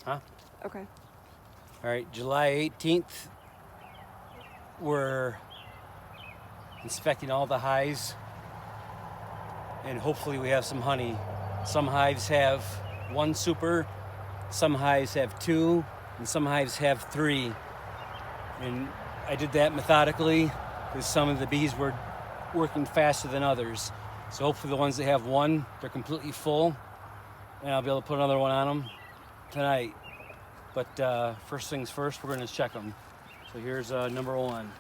Huh? Okay. All right, July 18th, we're inspecting all the hives, and hopefully we have some honey. Some hives have 1 super, some hives have 2, and some hives have 3. And I did that methodically because some of the bees were working faster than others. So hopefully the ones that have 1, they're completely full, and I'll be able to put another one on them tonight. But first things first, we're going to check them. So here's number 1.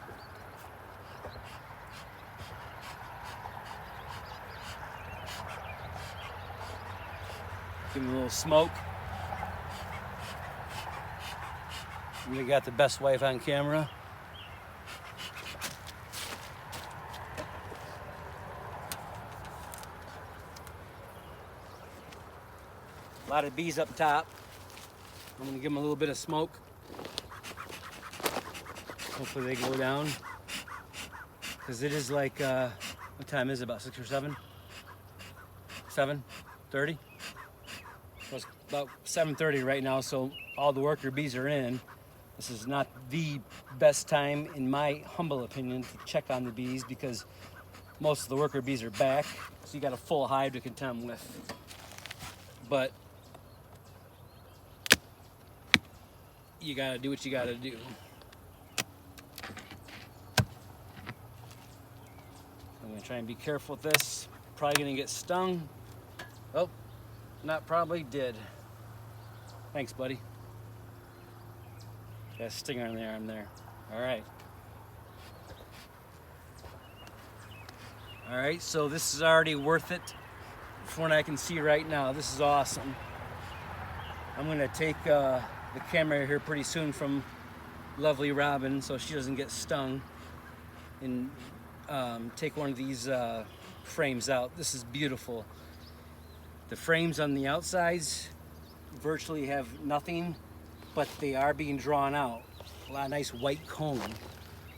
Give him a little smoke. We got the best wife on camera. A lot of bees up top. I'm gonna give them a little bit of smoke. Hopefully they go down. Because it is like, what time is it, about 6 or 7? 7:30? Well, it's about 7:30 right now, so all the worker bees are in. This is not the best time, in my humble opinion, to check on the bees because most of the worker bees are back, so you got a full hive to contend with. But you gotta do what you gotta do. I'm gonna try and be careful with this. Probably gonna get stung. Oh, not probably, did. Thanks, buddy. Got a stinger on the arm there. All right. All right, so this is already worth it from what I can see right now. This is awesome. I'm gonna take the camera here pretty soon from lovely Robin so she doesn't get stung, and take one of these frames out. This is beautiful. The frames on the outsides virtually have nothing, but they are being drawn out. A lot of nice white comb.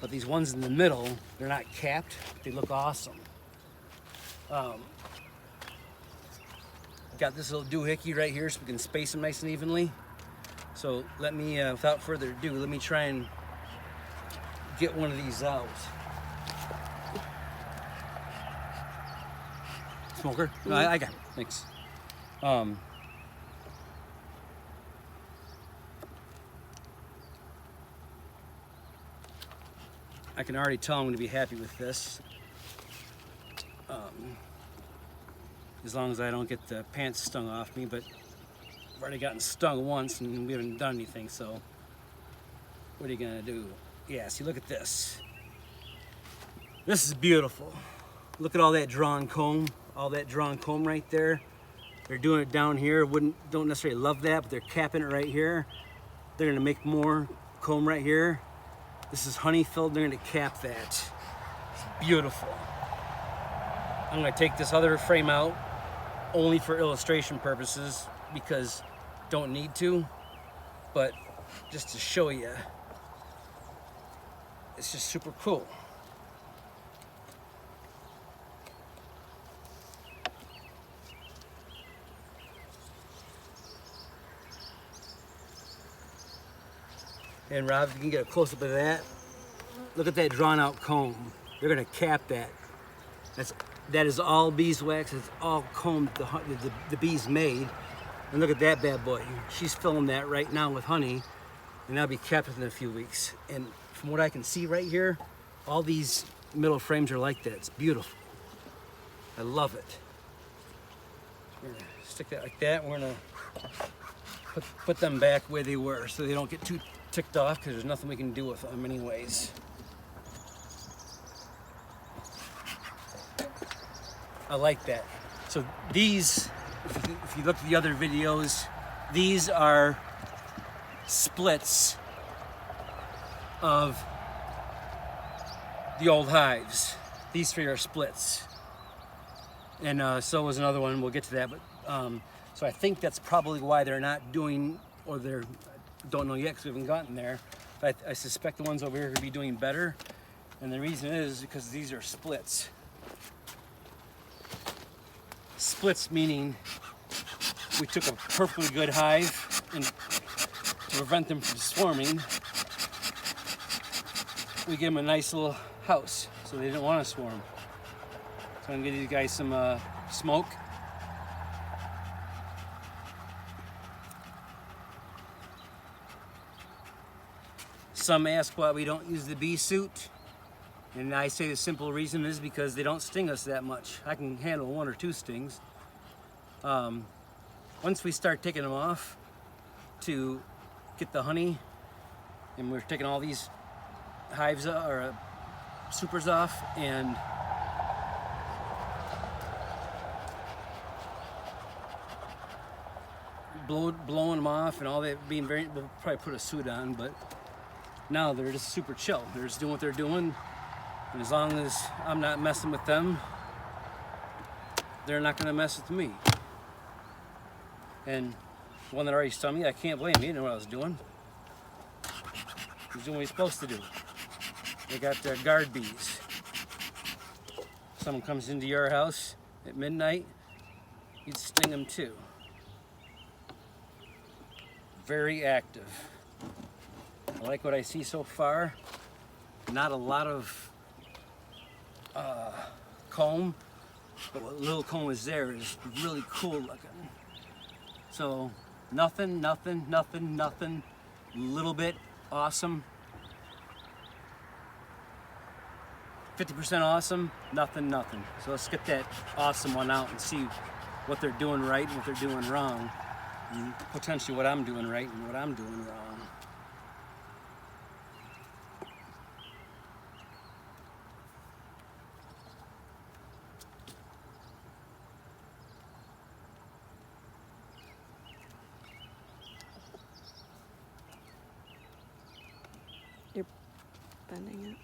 But these ones in the middle, they're not capped. They look awesome. Got this little doohickey right here so we can space them nice and evenly. So let me, without further ado, let me try and get one of these out. Smoker? No, I got it. Thanks. I can already tell I'm going to be happy with this. As long as I don't get the pants stung off me, but I've already gotten stung once and we haven't done anything, so what are you going to do? Yeah, see, look at this. This is beautiful. Look at all that drawn comb, right there. They're doing it down here. Don't necessarily love that, but they're capping it right here. They're going to make more comb right here. This is honey filled. They're going to cap that. It's beautiful. I'm going to take this other frame out only for illustration purposes because don't need to, but just to show you. It's just super cool. And Rob, if you can get a close-up of that, look at that drawn-out comb. They're gonna cap that. That is all beeswax. It's all comb the bees made. And look at that bad boy. She's filling that right now with honey, and that'll be capped within a few weeks. And from what I can see right here, all these middle frames are like that. It's beautiful. I love it. We're gonna stick that like that. We're gonna put them back where they were so they don't get too ticked off because there's nothing we can do with them anyways. I like that. So these, if you look at the other videos, these are splits of the old hives. These 3 are splits. And so was another one, we'll get to that. But so I think that's probably why they're not doing, or they're, don't know yet because we haven't gotten there. But I suspect the ones over here could be doing better. And the reason is because these are splits. Splits meaning we took a perfectly good hive and to prevent them from swarming, we give them a nice little house, so they didn't want to swarm. So I'm gonna give these guys some smoke. Some ask why we don't use the bee suit, and I say the simple reason is because they don't sting us that much. I can handle 1 or 2 stings. Once we start taking them off to get the honey, and we're taking all these hives or supers off and blowing them off and all that, being very, we'll probably put a suit on, but now they're just super chill. They're just doing what they're doing, and as long as I'm not messing with them, they're not gonna mess with me. And the one that already stung me, I can't blame him. He didn't know what I was doing. He's doing what he's supposed to do. They got their guard bees. Someone comes into your house at midnight, you'd sting them too. Very active. I like what I see so far. Not a lot of comb, but what little comb is there is really cool looking. So nothing, little bit awesome. 50% awesome, nothing. So let's get that awesome one out and see what they're doing right and what they're doing wrong, and potentially what I'm doing right and what I'm doing wrong. You're bending it.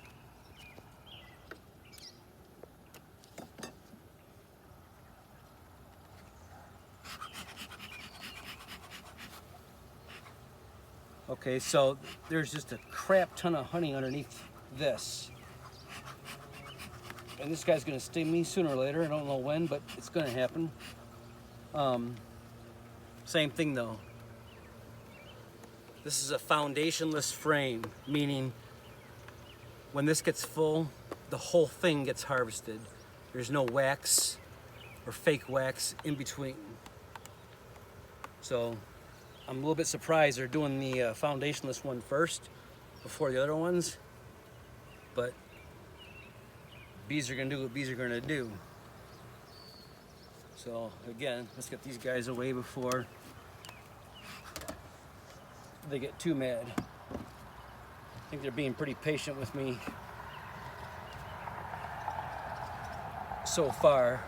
Okay, so there's just a crap ton of honey underneath this. And this guy's gonna sting me sooner or later. I don't know when, but it's gonna happen. Same thing though. This is a foundationless frame, meaning when this gets full, the whole thing gets harvested. There's no wax or fake wax in between. So I'm a little bit surprised they're doing the foundationless one first before the other ones, but bees are gonna do what bees are gonna do. So again, let's get these guys away before they get too mad. I think they're being pretty patient with me so far.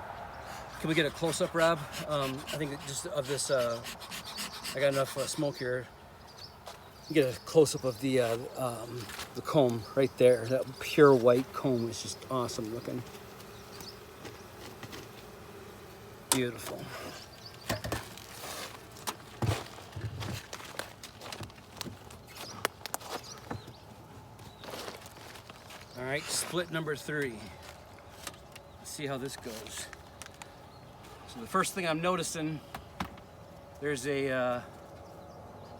Can we get a close-up, Rob? I think just of this, I got enough smoke here. Get a close-up of the comb right there. That pure white comb is just awesome looking. Beautiful. All right, split number 3. Let's see how this goes. So the first thing I'm noticing, there's a,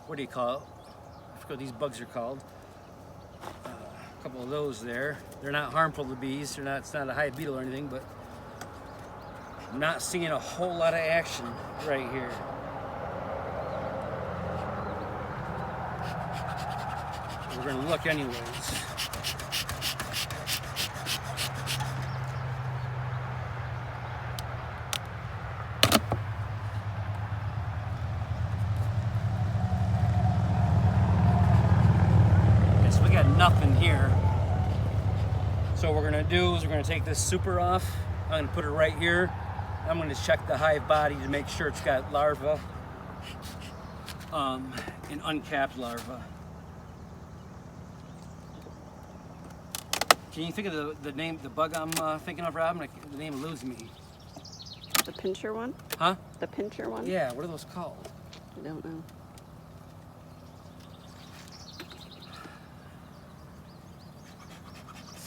what do you call it? I forget what these bugs are called. A couple of those there. They're not harmful to bees. It's not a hive beetle or anything, but I'm not seeing a whole lot of action right here. We're gonna look anyways. Nothing here. So what we're gonna do is we're gonna take this super off. I'm gonna put it right here. I'm gonna check the hive body to make sure it's got larvae, and uncapped larvae. Can you think of the name, the bug I'm thinking of, Rob? The name eludes me. The pincher one? Huh? The pincher one? Yeah, what are those called? I don't know.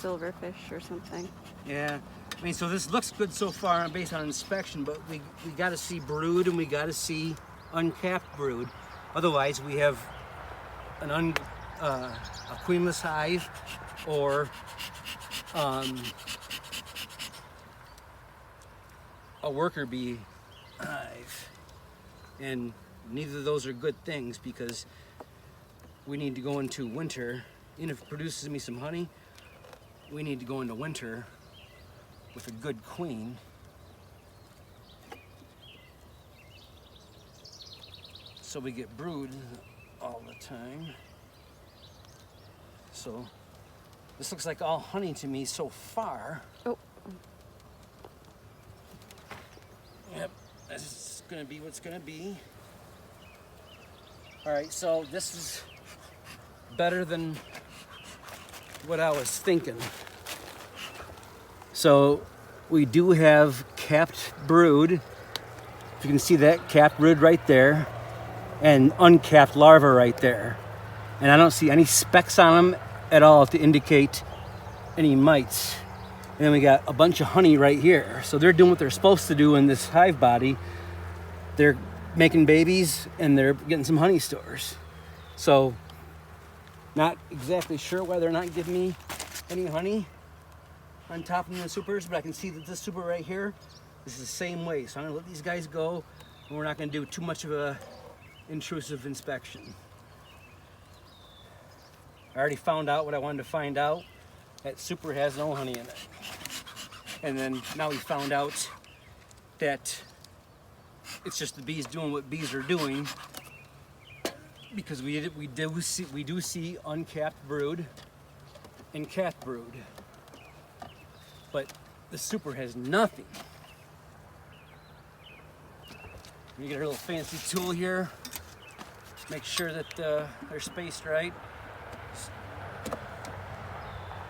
Silverfish or something. Yeah, I mean, so this looks good so far based on inspection, but we got to see brood and we got to see uncapped brood. Otherwise, we have a queenless hive or a worker bee hive. And neither of those are good things, because we need to go into winter, even if it produces me some honey, we need to go into winter with a good queen. So we get brood all the time. So this looks like all honey to me so far. Oh, Yep, that's gonna be what's gonna be. All right, so this is better than what I was thinking. So we do have capped brood. If you can see that, capped brood right there, and uncapped larvae right there. And I don't see any specks on them at all to indicate any mites. And then we got a bunch of honey right here. So they're doing what they're supposed to do in this hive body. They're making babies and they're getting some honey stores. So not exactly sure why they're not giving me any honey on top of the supers, but I can see that this super right here is the same way. So I'm gonna let these guys go, and we're not gonna do too much of a intrusive inspection. I already found out what I wanted to find out. That super has no honey in it. And then now we found out that it's just the bees doing what bees are doing, because we do see uncapped brood and capped brood, but the super has nothing. You get a little fancy tool here, make sure that they're spaced right.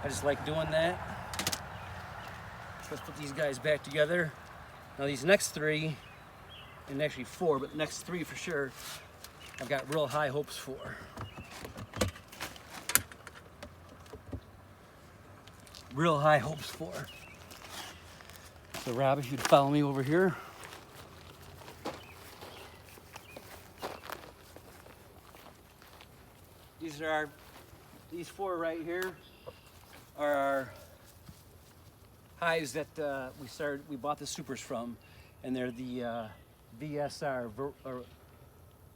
I just like doing that. Let's put these guys back together. Now these next three, and actually four, but next three for sure, I've got real high hopes for. Real high hopes for. So Rob, if you'd follow me over here. These four right here are our hives that we bought the supers from, and they're the VSR,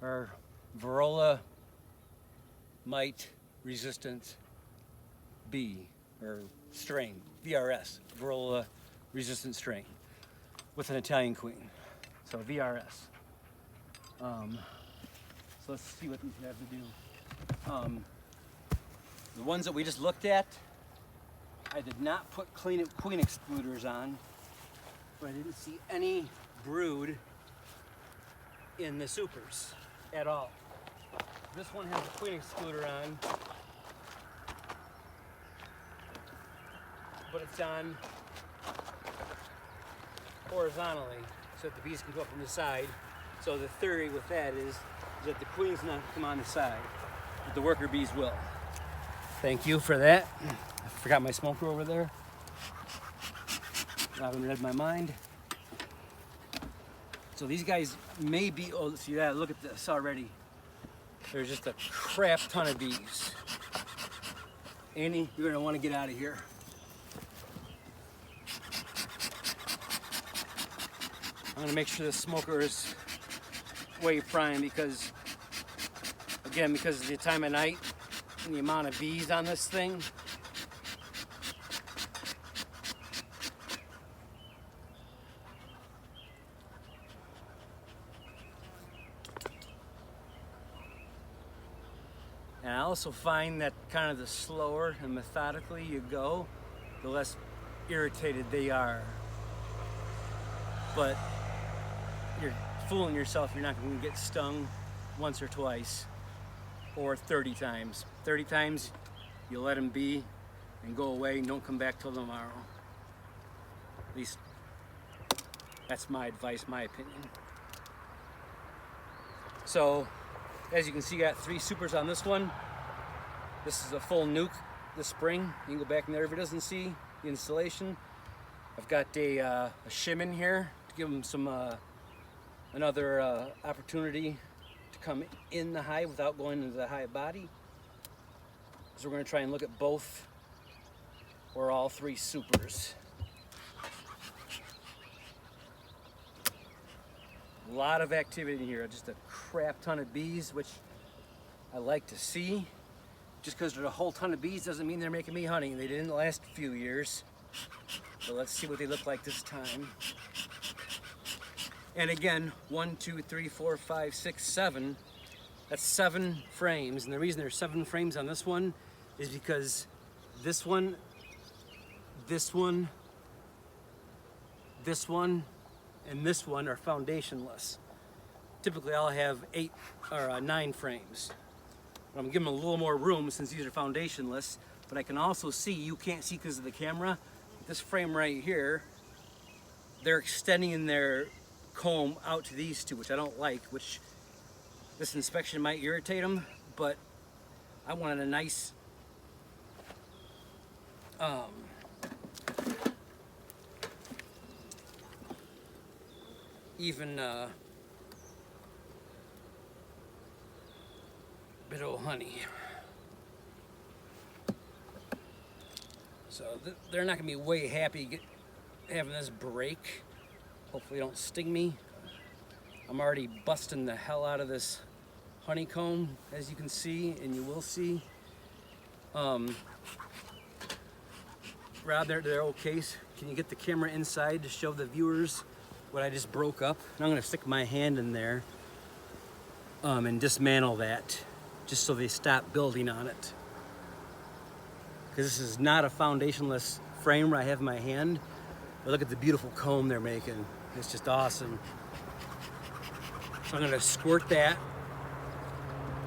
or Varroa mite resistant bee, or strain, VRS, Varroa resistant strain, with an Italian queen, so VRS. So let's see what these have to do. The ones that we just looked at, I did not put queen excluders on, but I didn't see any brood in the supers at all. This one has a queen excluder on, but it's on horizontally so that the bees can go up on the side. So the theory with that is that the queens not come on the side, but the worker bees will. Thank you for that. I forgot my smoker over there. I haven't read my mind. So these guys may be, oh, see that, look at this already. There's just a crap ton of bees. Annie, you're gonna wanna get out of here. I'm gonna make sure the smoker is way prime, because, again, because of the time of night and the amount of bees on this thing. And I also find that kind of the slower and methodically you go, the less irritated they are. But you're fooling yourself, you're not going to get stung once or twice, or 30 times. 30 times, you let them be and go away and don't come back till tomorrow. At least that's my advice, my opinion. So, as you can see, I got 3 supers on this one. This is a full nuke this spring. You can go back in there if it doesn't see the installation. I've got a shim in here to give them some another opportunity to come in the hive without going into the hive body. So we're going to try and look at both or all three supers. A lot of activity in here, just a crap ton of bees, which I like to see. Just because there's a whole ton of bees doesn't mean they're making me honey. They didn't the last few years. So let's see what they look like this time. And again, 1, 2, 3, 4, 5, 6, 7. That's 7 frames. And the reason there's 7 frames on this one is because this one, this one, this one, and this one are foundationless. Typically I'll have 8 or 9 frames. But I'm giving them a little more room since these are foundationless. But I can also see, you can't see because of the camera, this frame right here, they're extending their comb out to these two, which I don't like, which this inspection might irritate them, but I wanted a nice even bit of honey. So they're not gonna be way happy having this break. Hopefully it don't sting me. I'm already busting the hell out of this honeycomb, as you can see, and you will see. Rob, they're okay. Can you get the camera inside to show the viewers what I just broke up? And I'm gonna stick my hand in there and dismantle that, just so they stop building on it. Because this is not a foundationless frame where I have my hand. But look at the beautiful comb they're making. It's just awesome. So I'm gonna squirt that,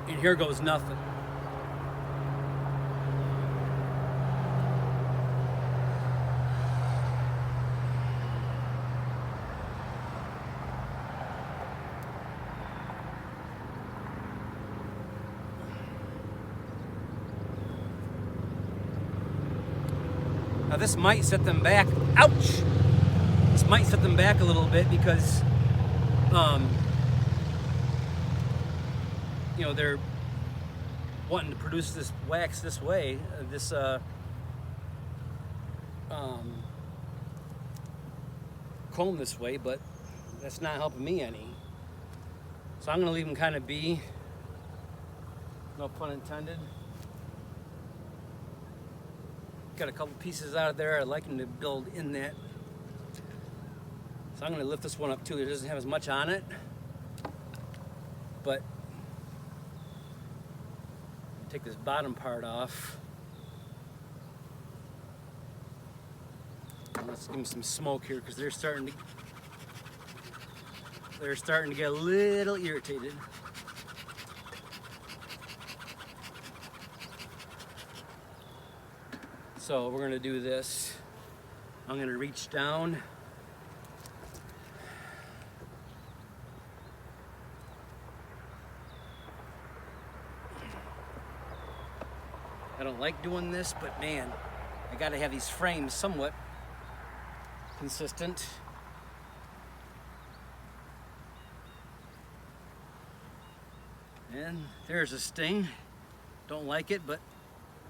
and here goes nothing. Now this might set them back. Ouch! This might set them back a little bit because, you know, they're wanting to produce this wax this way, this comb this way, but that's not helping me any. So I'm gonna leave them kind of be. No pun intended. Got a couple pieces out of there. I'd like them to build in that. So I'm going to lift this one up too. It doesn't have as much on it, but take this bottom part off. And let's give them some smoke here because they're starting to get a little irritated. So we're gonna do this. I'm gonna reach down. I don't like doing this, but man, I gotta have these frames somewhat consistent. And there's a sting. Don't like it, but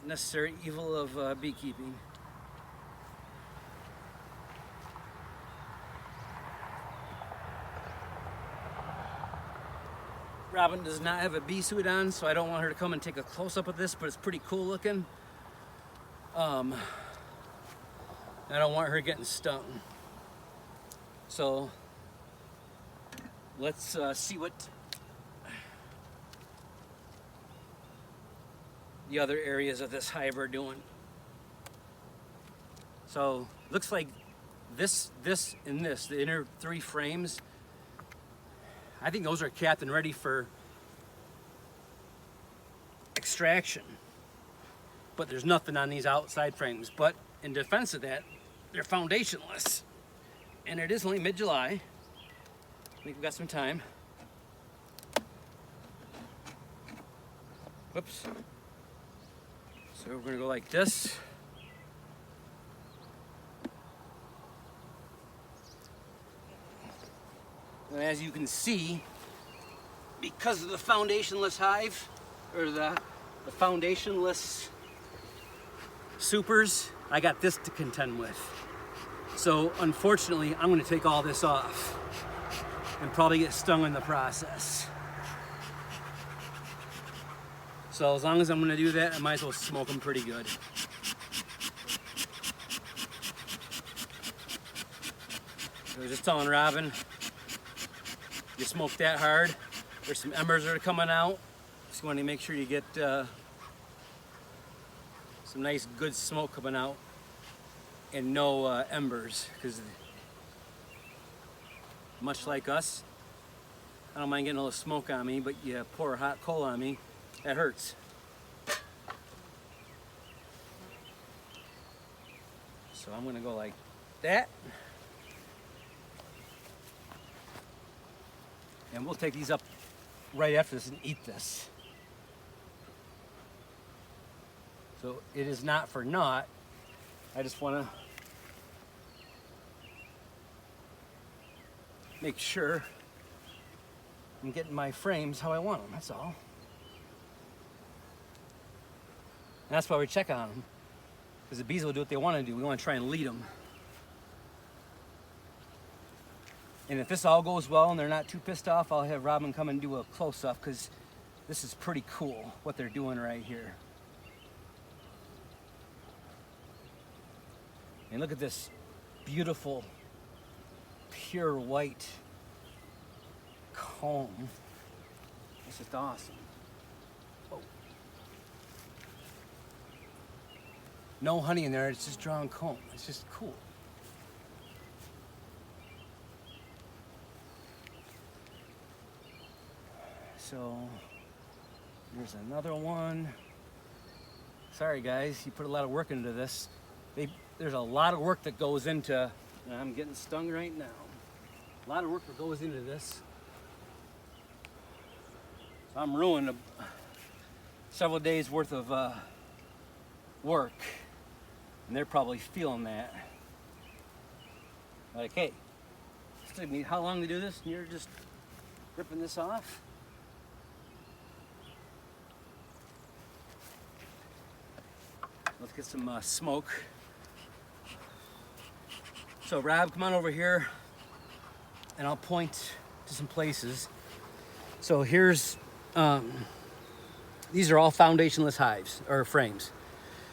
necessary evil of beekeeping. Robin does not have a bee suit on, so I don't want her to come and take a close-up of this, but it's pretty cool looking. I don't want her getting stung. So let's see what the other areas of this hive are doing. So looks like this, and this, the inner 3 frames, I think those are capped and ready for extraction. But there's nothing on these outside frames. But in defense of that, they're foundationless. And it is only mid-July. I think we've got some time. Whoops. So we're gonna go like this. And as you can see, because of the foundationless hive, or the foundationless supers, I got this to contend with. So unfortunately, I'm gonna take all this off and probably get stung in the process. So as long as I'm gonna do that, I might as well smoke them pretty good. I was just telling Robin, you smoke that hard, there's some embers that are coming out. Just want to make sure you get some nice good smoke coming out and no embers, because much like us, I don't mind getting a little smoke on me, but you pour hot coal on me, that hurts. So I'm gonna go like that. And we'll take these up right after this and eat this. So it is not for naught. I just want to make sure I'm getting my frames how I want them, that's all. And that's why we check on them, because the bees will do what they want to do. We want to try and lead them. And if this all goes well and they're not too pissed off, I'll have Robin come and do a close-up, because this is pretty cool what they're doing right here. And look at this beautiful, pure white comb. It's just awesome. Oh. No honey in there, it's just drawn comb. It's just cool. So, here's another one. Sorry guys, you put a lot of work into this. There's a lot of work that goes into, and I'm getting stung right now. A lot of work that goes into this. So I'm ruining several days worth of work, and they're probably feeling that. Like, hey, it's taking me how long to do this, and you're just ripping this off? Let's get some smoke. So Rob, come on over here and I'll point to some places. So here's, these are all foundationless hives, or frames.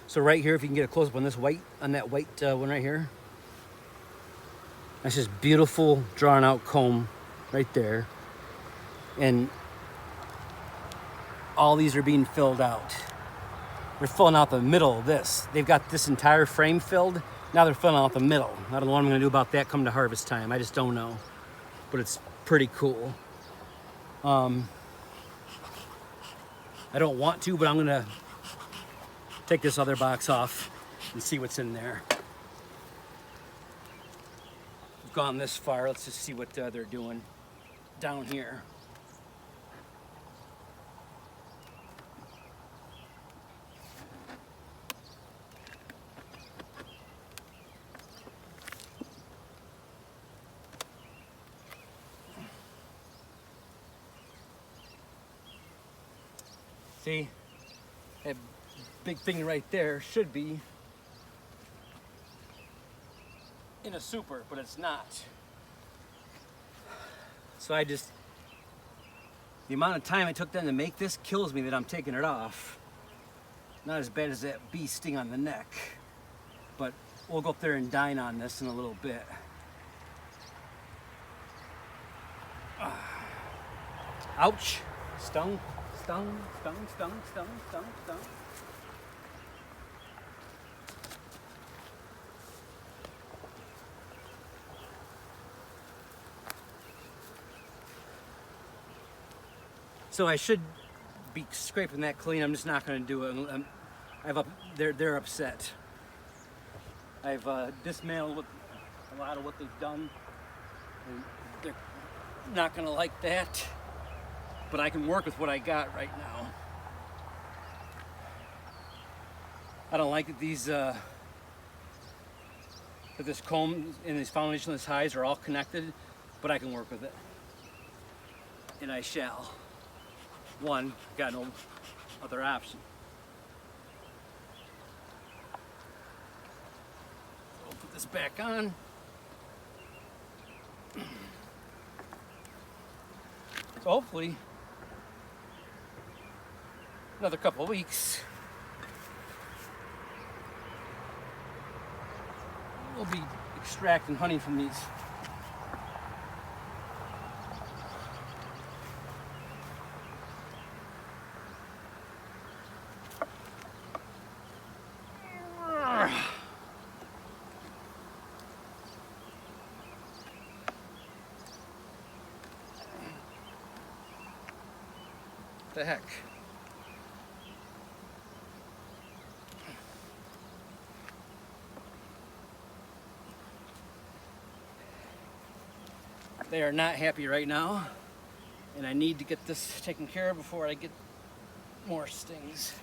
So right here, if you can get a close up on this white, on that white one right here. That's just beautiful drawn out comb right there. And all these are being filled out. They're filling out the middle of this. They've got this entire frame filled. Now they're filling out the middle. I don't know what I'm gonna do about that come to harvest time. I just don't know. But it's pretty cool. I don't want to, but I'm gonna take this other box off and see what's in there. We've gone this far. Let's just see what they're doing down here. See, that big thing right there should be in a super, but it's not. So the amount of time it took them to make this kills me that I'm taking it off. Not as bad as that bee sting on the neck, but we'll go up there and dine on this in a little bit. Ouch, stung. Stung, stung, stung, stung, stung, stung. So I should be scraping that clean. I'm just not going to do it. They're upset. I've dismantled a lot of what they've done. And they're not going to like that. But I can work with what I got right now. I don't like that this comb and these foundationless hives are all connected, but I can work with it. And I shall. One, got no other option. Put this back on. So hopefully, another couple of weeks, we'll be extracting honey from these. The heck? They are not happy right now, and I need to get this taken care of before I get more stings.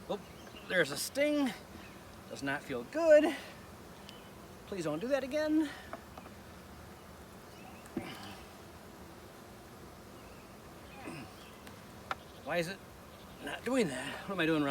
Oh, there's a sting. Does not feel good. Please don't do that again. Why is it not doing that? What am I doing wrong?